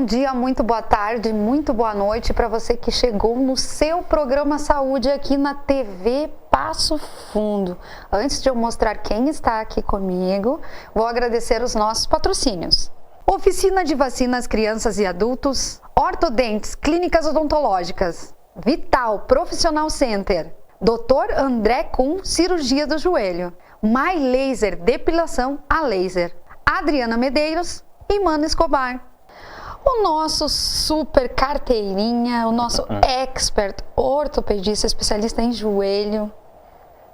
dia, muito boa tarde, muito boa noite para você que chegou no seu programa Saúde aqui na TV Passo Fundo. Antes de eu mostrar quem está aqui comigo, vou agradecer os nossos patrocínios. Oficina de Vacinas Crianças e Adultos, Ortodentes, Clínicas Odontológicas, Vital Profissional Center, Dr. André Kuhn, Cirurgia do Joelho, My Laser, Depilação a Laser, Adriana Medeiros e Mano Escobar. O nosso super carteirinha, o nosso expert ortopedista, especialista em joelho.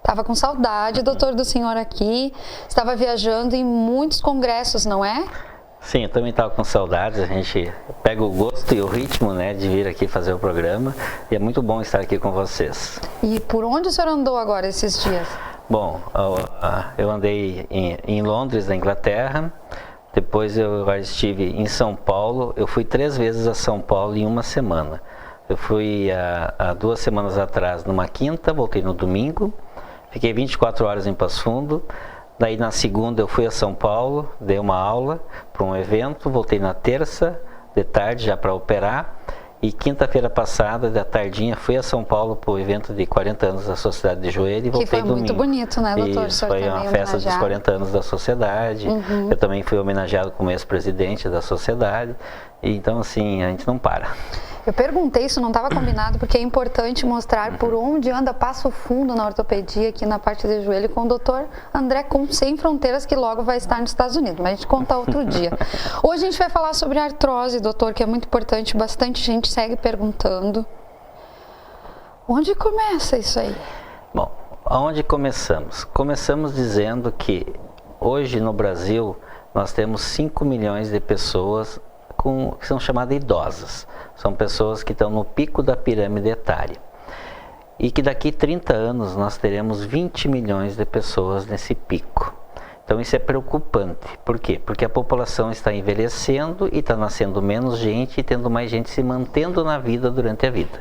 Tava com saudade, doutor, do senhor aqui. Estava viajando em muitos congressos, não é? Sim, eu também estava com saudades. A gente pega o gosto e o ritmo, né, de vir aqui fazer o programa. E é muito bom estar aqui com vocês. E por onde o senhor andou agora esses dias? Bom, eu andei em Londres, na Inglaterra. Depois eu estive em São Paulo. Eu fui 3 vezes a São Paulo em uma semana. Eu fui há 2 semanas atrás numa quinta, voltei no domingo. Fiquei 24 horas em Passo Fundo. Daí na segunda eu fui a São Paulo, dei uma aula para um evento. Voltei na terça de tarde já para operar. E quinta-feira passada, da tardinha, fui a São Paulo para o evento de 40 anos da Sociedade de Joelho e voltei domingo. Que foi muito bonito, né, doutor? Isso, foi uma festa dos 40 anos da Sociedade. Eu também fui homenageado como ex-presidente da Sociedade. E, então, assim, a gente não para. Eu perguntei, isso não estava combinado, porque é importante mostrar por onde anda Passo Fundo na ortopedia, aqui na parte de joelho, com o doutor André Kuhn, Sem Fronteiras, que logo vai estar nos Estados Unidos, mas a gente conta outro dia. Hoje a gente vai falar sobre artrose, doutor, que é muito importante, bastante gente segue perguntando. Onde começa isso aí? Bom, aonde começamos? Começamos dizendo que hoje no Brasil nós temos 5 milhões de pessoas que são chamadas idosas. São pessoas que estão no pico da pirâmide etária. E que daqui 30 anos nós teremos 20 milhões de pessoas nesse pico. Então isso é preocupante. Por quê? Porque a população está envelhecendo e está nascendo menos gente e tendo mais gente se mantendo na vida durante a vida.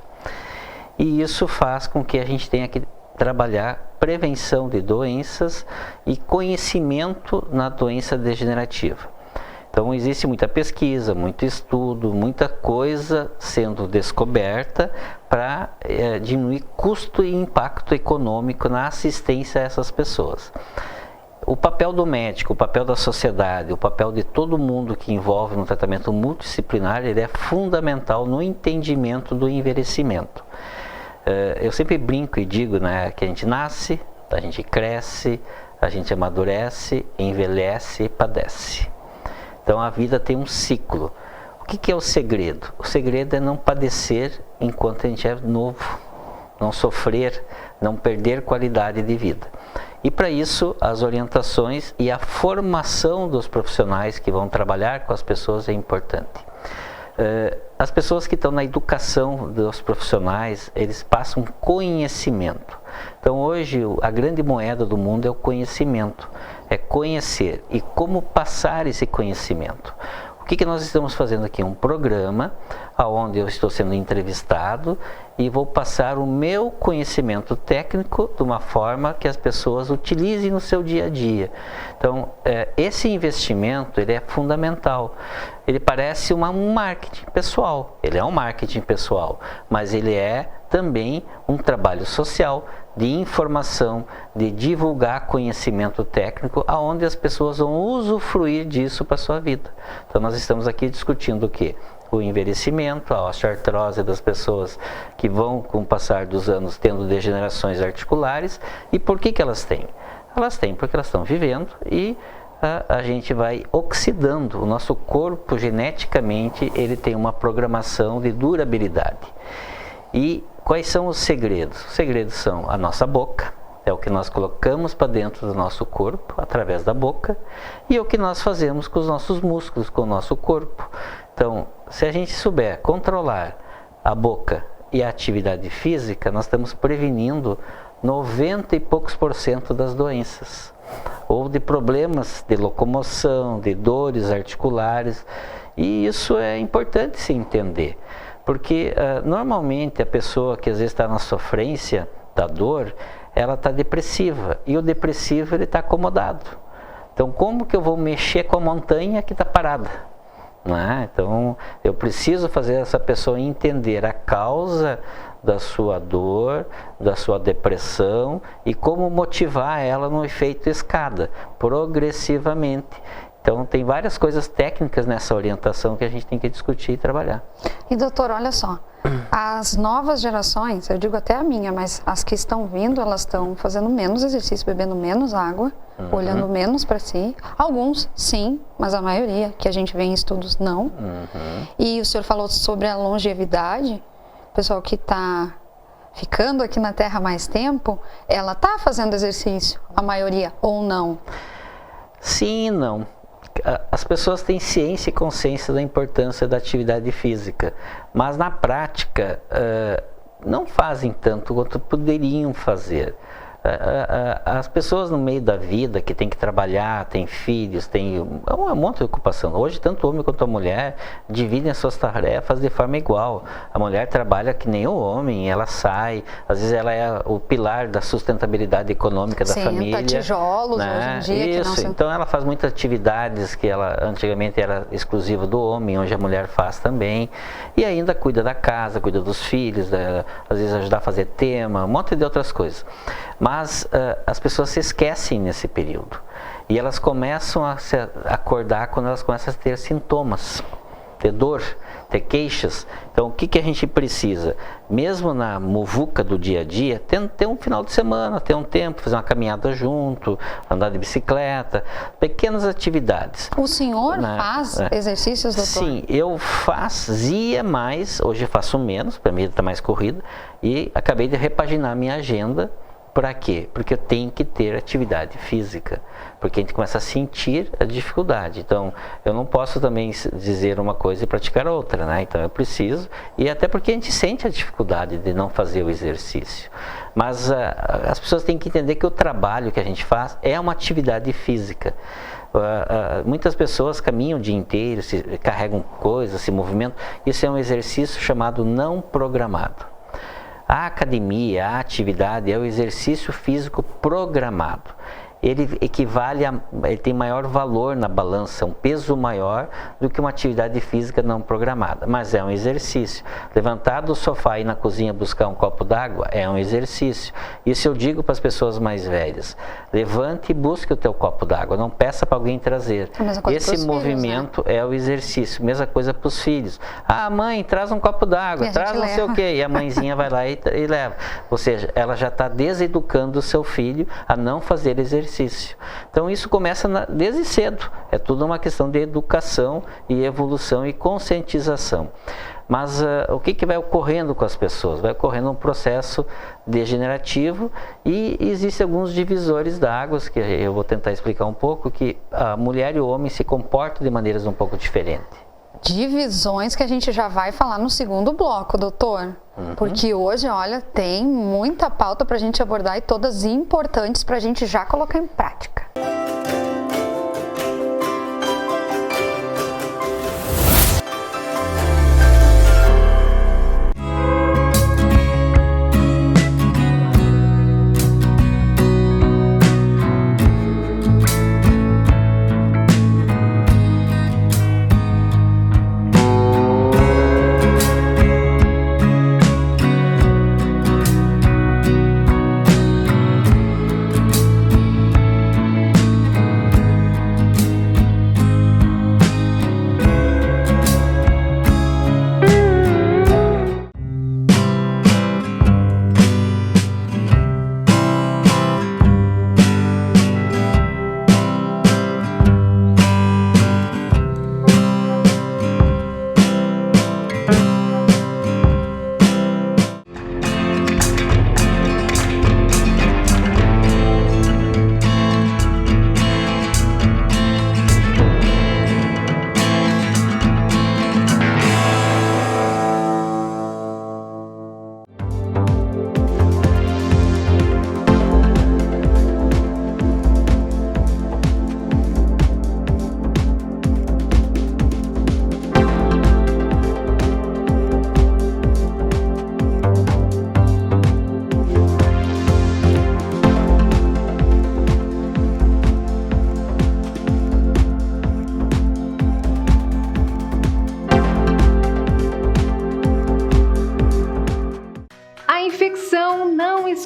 E isso faz com que a gente tenha que trabalhar prevenção de doenças e conhecimento na doença degenerativa. Então existe muita pesquisa, muito estudo, muita coisa sendo descoberta para diminuir custo e impacto econômico na assistência a essas pessoas. O papel do médico, o papel da sociedade, o papel de todo mundo que envolve no tratamento multidisciplinar, ele é fundamental no entendimento do envelhecimento. Eu sempre brinco e digo, né, que a gente nasce, a gente cresce, a gente amadurece, envelhece e padece. Então a vida tem um ciclo. O que é o segredo? O segredo é não padecer enquanto a gente é novo, não sofrer, não perder qualidade de vida. E para isso as orientações e a formação dos profissionais que vão trabalhar com as pessoas é importante. As pessoas que estão na educação dos profissionais, eles passam conhecimento. Então hoje a grande moeda do mundo é o conhecimento, é conhecer e como passar esse conhecimento. O que nós estamos fazendo aqui? Um programa onde eu estou sendo entrevistado e vou passar o meu conhecimento técnico de uma forma que as pessoas utilizem no seu dia a dia. Então, esse investimento ele é fundamental. Ele parece um marketing pessoal. Ele é um marketing pessoal, mas ele é também um trabalho social de informação, de divulgar conhecimento técnico, aonde as pessoas vão usufruir disso para a sua vida. Então nós estamos aqui discutindo o quê? O envelhecimento, a osteoartrose das pessoas que vão, com o passar dos anos, tendo degenerações articulares. E por que elas têm? Elas têm porque elas estão vivendo e a gente vai oxidando. O nosso corpo, geneticamente, ele tem uma programação de durabilidade. E quais são os segredos? Os segredos são a nossa boca, é o que nós colocamos para dentro do nosso corpo, através da boca, e o que nós fazemos com os nossos músculos, com o nosso corpo. Então, se a gente souber controlar a boca e a atividade física, nós estamos prevenindo 90 e poucos % das doenças, ou de problemas de locomoção, de dores articulares, e isso é importante se entender. Porque normalmente a pessoa que às vezes está na sofrência da dor, ela está depressiva. E o depressivo ele está acomodado. Então como que eu vou mexer com a montanha que está parada? né? Então, eu preciso fazer essa pessoa entender a causa da sua dor, da sua depressão e como motivar ela no efeito escada, progressivamente. Então, tem várias coisas técnicas nessa orientação que a gente tem que discutir e trabalhar. E doutor, olha só, as novas gerações, eu digo até a minha, mas as que estão vindo, elas estão fazendo menos exercício, bebendo menos água, olhando menos para si. Alguns, sim, mas a maioria, que a gente vê em estudos, não. E o senhor falou sobre a longevidade, o pessoal que está ficando aqui na Terra mais tempo, ela está fazendo exercício, a maioria, ou não? Sim e não. As pessoas têm ciência e consciência da importância da atividade física, mas na prática não fazem tanto quanto poderiam fazer. As pessoas no meio da vida que tem que trabalhar, tem filhos, tem um monte de ocupação. Hoje, tanto o homem quanto a mulher dividem as suas tarefas de forma igual. A mulher trabalha que nem o homem, ela sai, às vezes ela é o pilar da sustentabilidade econômica da família. Tijolos, né? hoje em dia. Isso, então ela faz muitas atividades que ela antigamente era exclusiva do homem, hoje a mulher faz também. E ainda cuida da casa, cuida dos filhos, às vezes ajudar a fazer tema, um monte de outras coisas. Mas as pessoas se esquecem nesse período e elas começam a se acordar quando elas começam a ter sintomas, ter dor, ter queixas. Então o que a gente precisa? Mesmo na muvuca do dia a dia, ter um final de semana, ter um tempo, fazer uma caminhada junto, andar de bicicleta, pequenas atividades. O senhor faz exercícios, doutor? Sim, eu fazia mais, hoje eu faço menos, para mim está mais corrida, e acabei de repaginar minha agenda. Para quê? Porque eu tenho que ter atividade física, porque a gente começa a sentir a dificuldade. Então, eu não posso também dizer uma coisa e praticar outra, né? Então, eu preciso, e até porque a gente sente a dificuldade de não fazer o exercício. Mas as pessoas têm que entender que o trabalho que a gente faz é uma atividade física. Muitas pessoas caminham o dia inteiro, carregam coisas, se movimentam. Isso é um exercício chamado não programado. A academia, a atividade é o exercício físico programado. Ele ele tem maior valor na balança, um peso maior do que uma atividade física não programada. Mas é um exercício. Levantar do sofá e ir na cozinha buscar um copo d'água é um exercício. Isso eu digo para as pessoas mais velhas. Levante e busque o teu copo d'água. Não peça para alguém trazer. Esse movimento, né? É o exercício. Mesma coisa para os filhos. Ah, mãe, traz um copo d'água, traz não sei o quê. E a mãezinha vai lá e leva. Ou seja, ela já está deseducando o seu filho a não fazer exercício. Então isso começa desde cedo, é tudo uma questão de educação e evolução e conscientização. Mas o que vai ocorrendo com as pessoas? Vai ocorrendo um processo degenerativo e existem alguns divisores d'águas, que eu vou tentar explicar um pouco, que a mulher e o homem se comportam de maneiras um pouco diferentes. Divisões que a gente já vai falar no segundo bloco, doutor. Porque hoje, olha, tem muita pauta para a gente abordar e todas importantes para a gente já colocar em prática.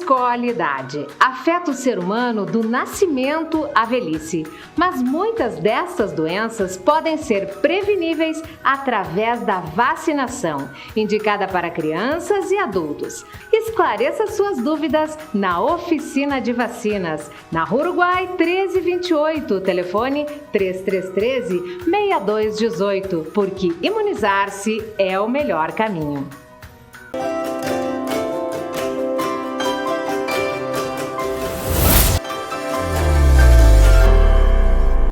escolhe idade. Afeta o ser humano do nascimento à velhice. Mas muitas dessas doenças podem ser preveníveis através da vacinação, indicada para crianças e adultos. Esclareça suas dúvidas na Oficina de Vacinas, na Rua Uruguai 1328, telefone 3313-6218, porque imunizar-se é o melhor caminho.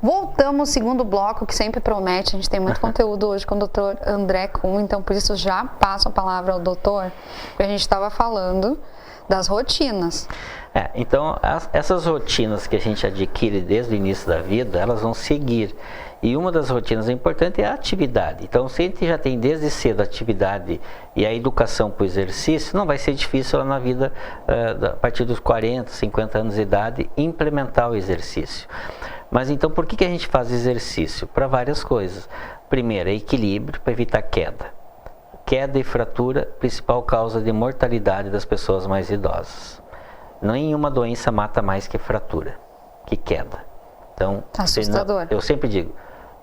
Voltamos ao segundo bloco, que sempre promete. A gente tem muito conteúdo hoje com o Dr. André Kuhn, então por isso já passo a palavra ao doutor, porque a gente estava falando das rotinas. Então, essas rotinas que a gente adquire desde o início da vida, elas vão seguir. E uma das rotinas importantes é a atividade. Então, se a gente já tem desde cedo a atividade e a educação para o exercício, não vai ser difícil lá na vida, a partir dos 40, 50 anos de idade, implementar o exercício. Mas então, por que a gente faz exercício? Para várias coisas. Primeiro, é equilíbrio, para evitar queda. Queda e fratura, principal causa de mortalidade das pessoas mais idosas. Nenhuma doença mata mais que fratura, que queda. Então, assustador. Eu sempre digo,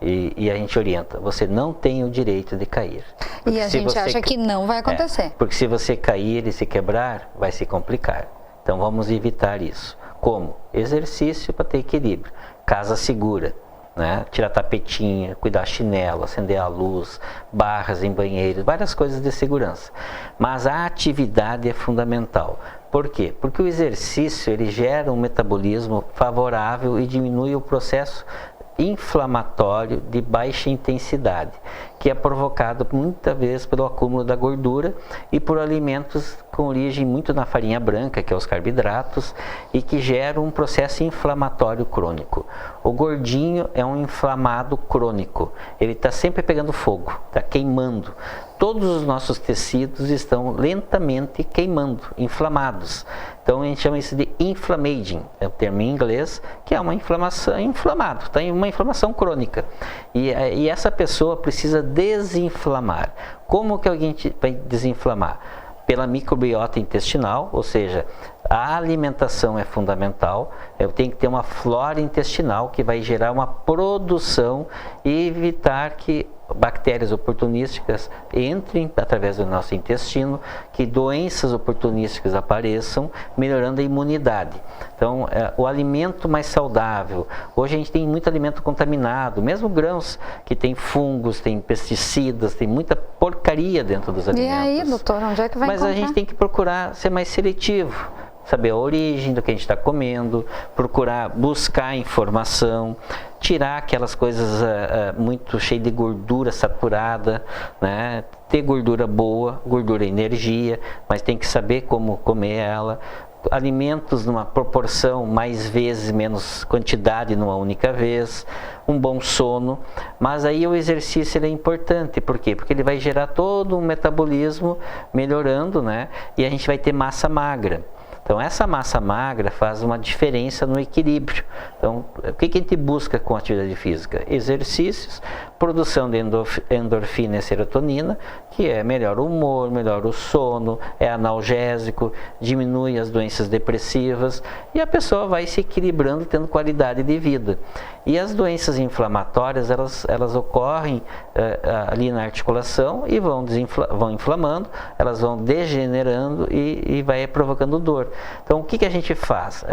e a gente orienta, você não tem o direito de cair. E a gente acha que não vai acontecer. Porque se você cair e se quebrar, vai se complicar. Então vamos evitar isso. Como? Exercício para ter equilíbrio. Casa segura, né? Tirar tapetinha, cuidar chinelo, acender a luz, barras em banheiro, várias coisas de segurança. Mas a atividade é fundamental. Por quê? Porque o exercício ele gera um metabolismo favorável e diminui o processo inflamatório de baixa intensidade, que é provocado muitas vezes pelo acúmulo da gordura e por alimentos com origem muito na farinha branca, que é os carboidratos, e que geram um processo inflamatório crônico. O gordinho é um inflamado crônico, ele está sempre pegando fogo, está queimando. Todos os nossos tecidos estão lentamente queimando, inflamados. Então a gente chama isso de inflammaging, é o termo em inglês, que é uma inflamação, inflamado, tem uma inflamação crônica. E essa pessoa precisa desinflamar. Como que alguém vai desinflamar? Pela microbiota intestinal, ou seja, a alimentação é fundamental. Eu tenho que ter uma flora intestinal que vai gerar uma produção e evitar que bactérias oportunísticas entrem através do nosso intestino, que doenças oportunísticas apareçam, melhorando a imunidade. Então, o alimento mais saudável. Hoje a gente tem muito alimento contaminado, mesmo grãos que tem fungos, tem pesticidas, tem muita porcaria dentro dos alimentos. E aí, doutor, onde é que vai encontrar? Mas a gente tem que procurar ser mais seletivo. Saber a origem do que a gente está comendo, procurar buscar informação, tirar aquelas coisas muito cheias de gordura saturada, né? Ter gordura boa, gordura é energia, mas tem que saber como comer ela. Alimentos numa proporção mais vezes, menos quantidade numa única vez, um bom sono, mas aí o exercício ele é importante, por quê? Porque ele vai gerar todo um metabolismo melhorando, né? E a gente vai ter massa magra. Então, essa massa magra faz uma diferença no equilíbrio. Então, o que a gente busca com a atividade física? Exercícios, produção de endorfina e serotonina, que é melhor o humor, melhor o sono, é analgésico, diminui as doenças depressivas e a pessoa vai se equilibrando, tendo qualidade de vida. E as doenças inflamatórias, elas ocorrem ali na articulação e vão inflamando, elas vão degenerando e vai provocando dor. Então, o que a gente faz?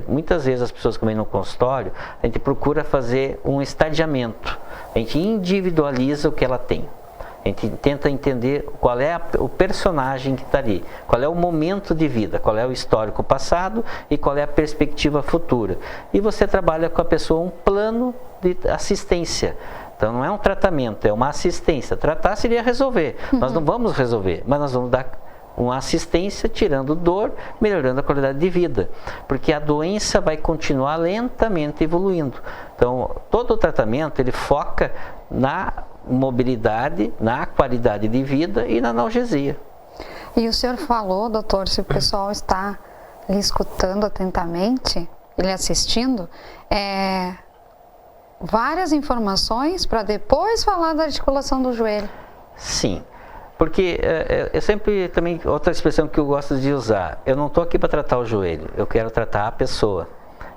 Muitas vezes as pessoas que vêm no consultório, a gente procura fazer um estadiamento. A gente individualiza o que ela tem. A gente tenta entender qual é o personagem que está ali, qual é o momento de vida, qual é o histórico passado e qual é a perspectiva futura. E você trabalha com a pessoa um plano de assistência. Então não é um tratamento, é uma assistência. Tratar seria resolver. Nós não vamos resolver, mas nós vamos dar uma assistência, tirando dor, melhorando a qualidade de vida, porque a doença vai continuar lentamente evoluindo. Então, todo o tratamento, ele foca na mobilidade, na qualidade de vida e na analgesia. E o senhor falou, doutor, se o pessoal está lhe escutando atentamente, ele assistindo, várias informações para depois falar da articulação do joelho. Sim. Porque eu sempre também, outra expressão que eu gosto de usar, eu não estou aqui para tratar o joelho, eu quero tratar a pessoa.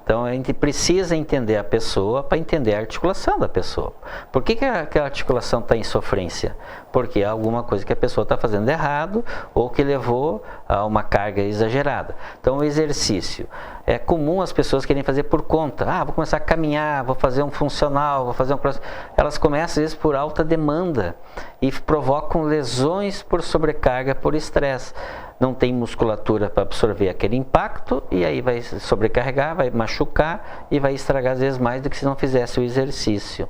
Então a gente precisa entender a pessoa para entender a articulação da pessoa. Por que a articulação está em sofrência? Porque é alguma coisa que a pessoa está fazendo errado ou que levou a uma carga exagerada. Então o exercício. É comum as pessoas querem fazer por conta. Vou começar a caminhar, vou fazer um funcional, vou fazer um cross. Elas começam às vezes por alta demanda e provocam lesões por sobrecarga, por estresse. Não tem musculatura para absorver aquele impacto e aí vai sobrecarregar, vai machucar e vai estragar às vezes mais do que se não fizesse o exercício.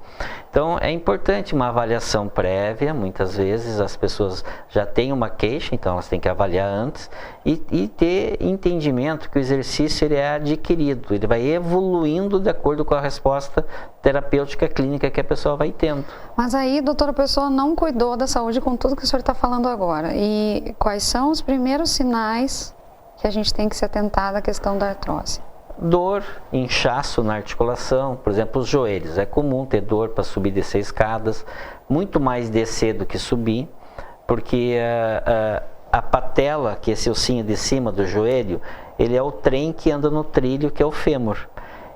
Então é importante uma avaliação prévia, muitas vezes as pessoas já têm uma queixa, então elas têm que avaliar antes e ter entendimento que o exercício ele é adquirido, ele vai evoluindo de acordo com a resposta terapêutica clínica que a pessoa vai tendo. Mas aí, doutora, a pessoa não cuidou da saúde com tudo que o senhor está falando agora. E quais são os primeiros sinais que a gente tem que se atentar da questão da artrose? Dor, inchaço na articulação, por exemplo, os joelhos. É comum ter dor para subir e descer escadas, muito mais descer do que subir, porque a patela, que é esse ossinho de cima do joelho, ele é o trem que anda no trilho, que é o fêmur.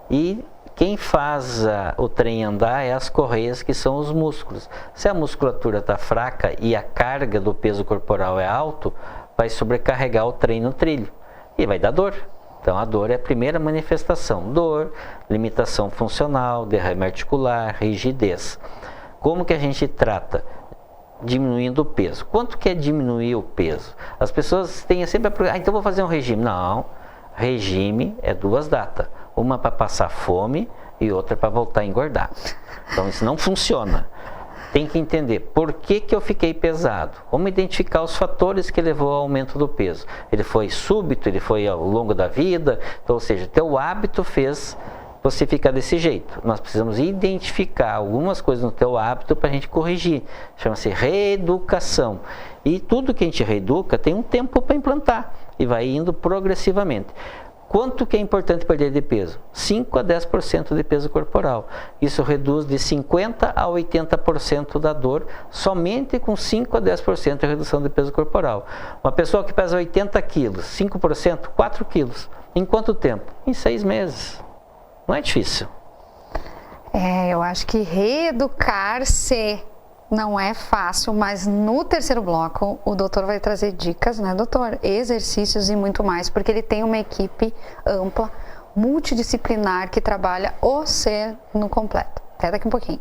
E quem faz o trem andar é as correias, que são os músculos. Se a musculatura está fraca e a carga do peso corporal é alto, vai sobrecarregar o trem no trilho e vai dar dor. Então a dor é a primeira manifestação. Dor, limitação funcional, derrame articular, rigidez. Como que a gente trata? Diminuindo o peso. Quanto que é diminuir o peso? As pessoas têm sempre a pergunta, então vou fazer um regime. Não, regime é 2 datas. Uma para passar fome e outra para voltar a engordar. Então isso não funciona. Tem que entender por que eu fiquei pesado. Vamos identificar os fatores que levou ao aumento do peso. Ele foi súbito, ele foi ao longo da vida, então, ou seja, teu hábito fez você ficar desse jeito. Nós precisamos identificar algumas coisas no teu hábito para a gente corrigir. Chama-se reeducação. E tudo que a gente reeduca tem um tempo para implantar e vai indo progressivamente. Quanto que é importante perder de peso? 5 a 10% de peso corporal. Isso reduz de 50% a 80% da dor, somente com 5 a 10% de redução de peso corporal. Uma pessoa que pesa 80 quilos, 5%, 4 quilos. Em quanto tempo? Em 6 meses. Não é difícil. Eu acho que reeducar-se não é fácil, mas no terceiro bloco o doutor vai trazer dicas, né, doutor? Exercícios e muito mais, porque ele tem uma equipe ampla, multidisciplinar, que trabalha o ser no completo. Até daqui um pouquinho.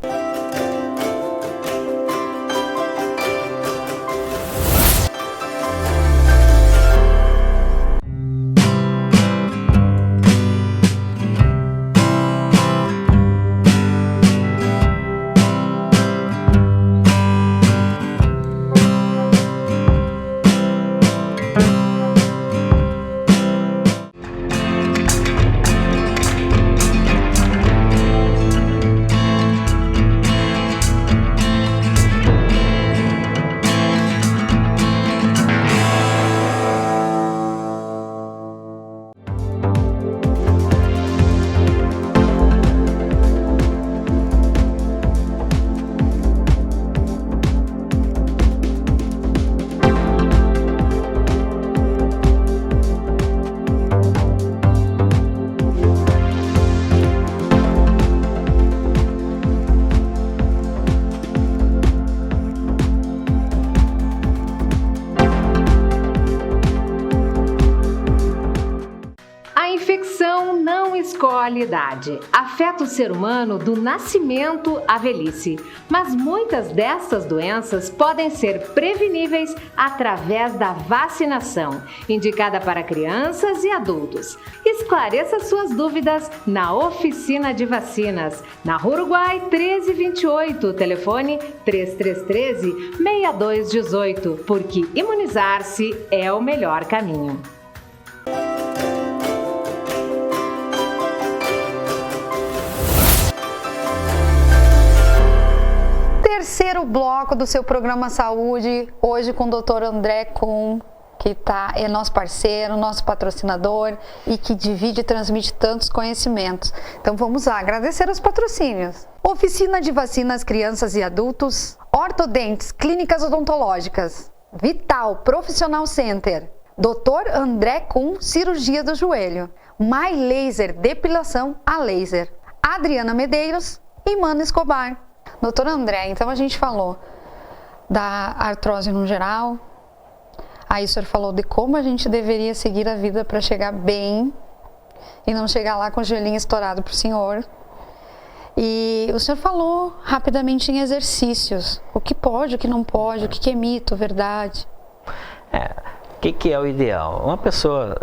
Idade. Afeta o ser humano do nascimento à velhice, mas muitas dessas doenças podem ser preveníveis através da vacinação, indicada para crianças e adultos. Esclareça suas dúvidas na Oficina de Vacinas, na Rua Uruguai 1328, telefone 3313-6218, porque imunizar-se é o melhor caminho. Terceiro bloco do seu programa Saúde, hoje com o Dr. André Kuhn, que é nosso parceiro, nosso patrocinador e que divide e transmite tantos conhecimentos. Então vamos lá, agradecer os patrocínios. Oficina de Vacinas Crianças e Adultos, Ortodentes, Clínicas Odontológicas, Vital Profissional Center, Dr. André Kuhn, cirurgia do joelho, My Laser, depilação a laser, Adriana Medeiros e Mano Escobar. Dr. André, então a gente falou da artrose no geral, aí o senhor falou de como a gente deveria seguir a vida para chegar bem e não chegar lá com o joelhinho estourado pro senhor. E o senhor falou rapidamente em exercícios, o que pode, o que não pode, o que é mito, verdade. O que é o ideal? Uma pessoa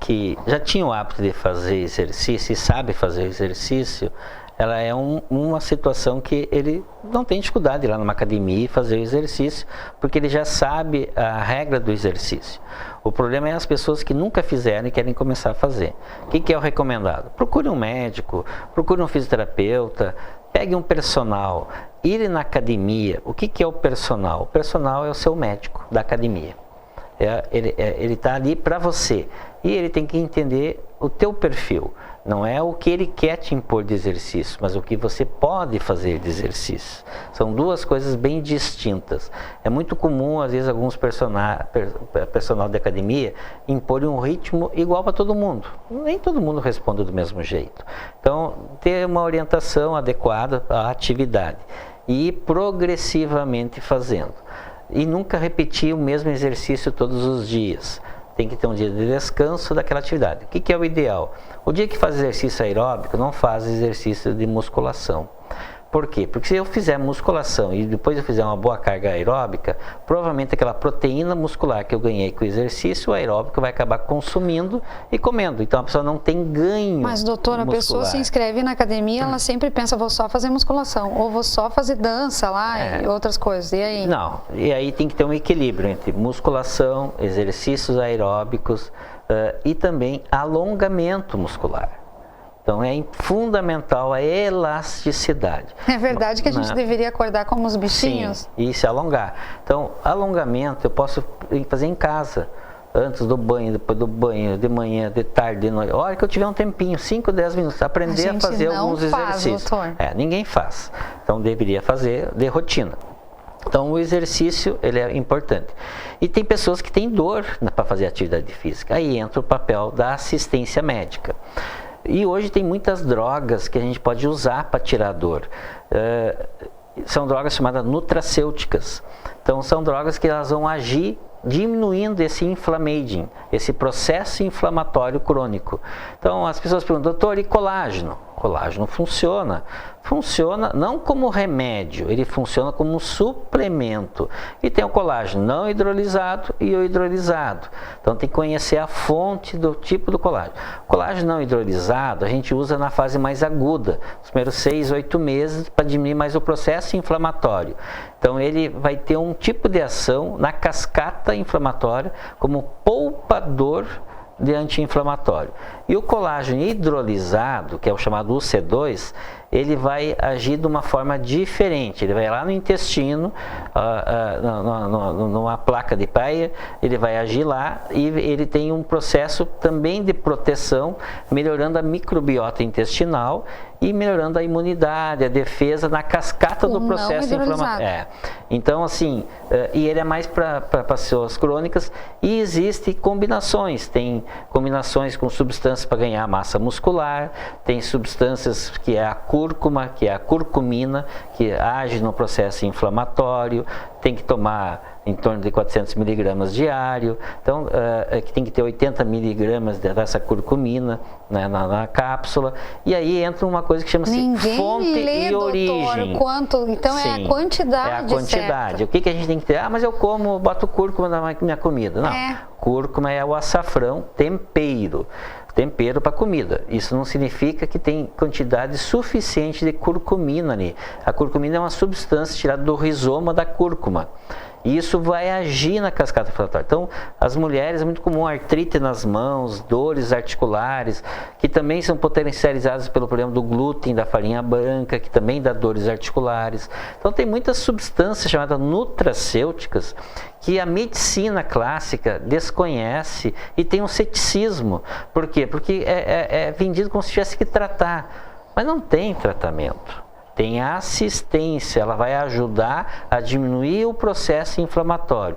que já tinha o hábito de fazer exercício e sabe fazer exercício, ela é uma situação que ele não tem dificuldade de ir lá numa academia e fazer o exercício, porque ele já sabe a regra do exercício. O problema é as pessoas que nunca fizeram e querem começar a fazer. O que é o recomendado? Procure um médico, procure um fisioterapeuta, pegue um personal, ir na academia. O que é o personal? O personal é o seu médico da academia. Ele está ali para você e ele tem que entender o teu perfil. Não é o que ele quer te impor de exercício, mas o que você pode fazer de exercício. São duas coisas bem distintas. É muito comum, às vezes, alguns personal de academia imporem um ritmo igual para todo mundo. Nem todo mundo responde do mesmo jeito. Então, ter uma orientação adequada à atividade e ir progressivamente fazendo. E nunca repetir o mesmo exercício todos os dias. Tem que ter um dia de descanso daquela atividade. O que é o ideal? O dia que faz exercício aeróbico, não faz exercício de musculação. Por quê? Porque se eu fizer musculação e depois eu fizer uma boa carga aeróbica, provavelmente aquela proteína muscular que eu ganhei com o exercício aeróbico vai acabar consumindo e comendo. Então a pessoa não tem ganho. Mas doutora, muscular. A pessoa se inscreve na academia, ela sempre pensa, vou só fazer musculação, ou vou só fazer dança lá e outras coisas. E aí? Não, e aí tem que ter um equilíbrio entre musculação, exercícios aeróbicos e também alongamento muscular. Então é fundamental a elasticidade. É verdade que a gente deveria acordar como os bichinhos? Sim, e se alongar. Então, alongamento eu posso fazer em casa. Antes do banho, depois do banho, de manhã, de tarde, de noite. A hora que eu tiver um tempinho, 5, 10 minutos, aprender a fazer alguns exercícios. Doutor. Ninguém faz. Então deveria fazer de rotina. Então o exercício ele é importante. E tem pessoas que têm dor para fazer atividade física. Aí entra o papel da assistência médica. E hoje tem muitas drogas que a gente pode usar para tirar a dor. São drogas chamadas nutracêuticas. Então são drogas que elas vão agir diminuindo esse inflammaging, esse processo inflamatório crônico. Então as pessoas perguntam, doutor, e colágeno? Colágeno funciona. Funciona não como remédio, ele funciona como um suplemento. E tem o colágeno não hidrolisado e o hidrolisado. Então tem que conhecer a fonte do tipo do colágeno. O colágeno não hidrolisado a gente usa na fase mais aguda, os primeiros 6, 8 meses, para diminuir mais o processo inflamatório. Então ele vai ter um tipo de ação na cascata inflamatória como poupador de anti-inflamatório. E o colágeno hidrolisado, que é o chamado UC2, ele vai agir de uma forma diferente. Ele vai lá no intestino, numa placa de Peyer, ele vai agir lá e ele tem um processo também de proteção, melhorando a microbiota intestinal e melhorando a imunidade, a defesa na cascata do processo inflamatório. Então, assim, e ele é mais para pessoas crônicas e existem combinações. Tem combinações com substâncias para ganhar massa muscular, tem substâncias que é a cúrcuma, que é a curcumina, que age no processo inflamatório, tem que tomar em torno de 400 miligramas diário, então que tem que ter 80 miligramas dessa curcumina, né, na cápsula, e aí entra uma coisa que chama-se fonte e origem. Quanto, então sim, é a quantidade. É a quantidade. Certo. O que a gente tem que ter? Mas eu boto cúrcuma na minha comida. Não, cúrcuma é o açafrão tempero para comida. Isso não significa que tem quantidade suficiente de curcumina ali. A curcumina é uma substância tirada do rizoma da cúrcuma. E isso vai agir na cascata inflamatória. Então, as mulheres, é muito comum artrite nas mãos, dores articulares, que também são potencializadas pelo problema do glúten, da farinha branca, que também dá dores articulares. Então, tem muitas substâncias chamadas nutracêuticas que a medicina clássica desconhece e tem um ceticismo. Por quê? Porque é vendido como se tivesse que tratar, mas não tem tratamento. Tem assistência, ela vai ajudar a diminuir o processo inflamatório.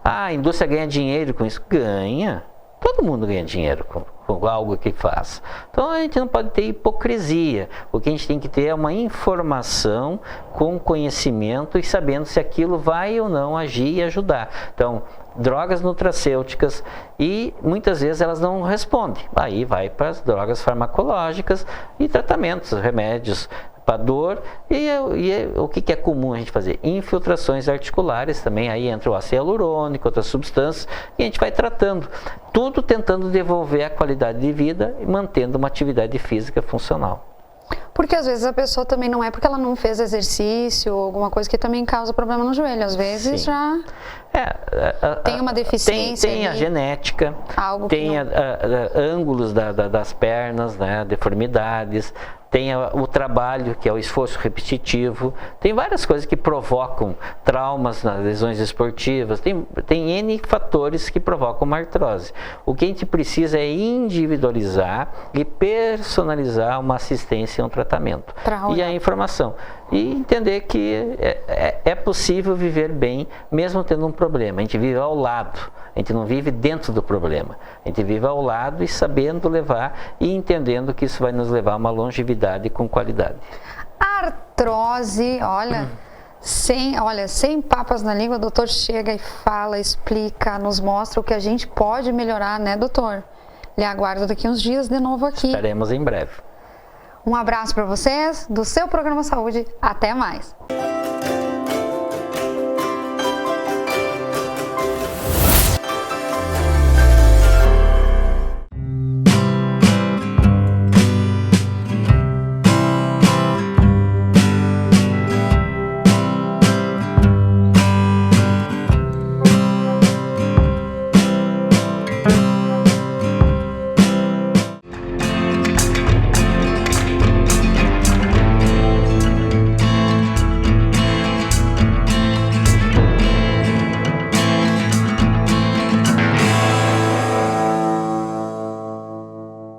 Ah, a indústria ganha dinheiro com isso? Ganha. Todo mundo ganha dinheiro com algo que faz. Então a gente não pode ter hipocrisia. O que a gente tem que ter é uma informação com conhecimento e sabendo se aquilo vai ou não agir e ajudar. Então, drogas nutracêuticas, e muitas vezes elas não respondem. Aí vai para as drogas farmacológicas e tratamentos, remédios para dor, e o que é comum a gente fazer? Infiltrações articulares também, aí entra o ácido hialurônico, outras substâncias, e a gente vai tratando, tudo tentando devolver a qualidade de vida e mantendo uma atividade física funcional. Porque às vezes a pessoa também não é porque ela não fez exercício ou alguma coisa que também causa problema no joelho. Às vezes Sim. já tem uma deficiência. Tem a genética, algo tem que não... ângulos das pernas, né, deformidades, tem o trabalho, que é o esforço repetitivo, tem várias coisas que provocam traumas nas lesões esportivas, tem N fatores que provocam uma artrose. O que a gente precisa é individualizar e personalizar uma assistência e um tratamento. E a informação. E entender que é possível viver bem, mesmo tendo um problema. A gente vive ao lado, a gente não vive dentro do problema. A gente vive ao lado e sabendo levar e entendendo que isso vai nos levar a uma longevidade com qualidade. Artrose, olha, sem papas na língua, o doutor chega e fala, explica, nos mostra o que a gente pode melhorar, né, doutor? Lhe aguardo daqui uns dias de novo aqui. Estaremos em breve. Um abraço para vocês, do seu programa Saúde. Até mais!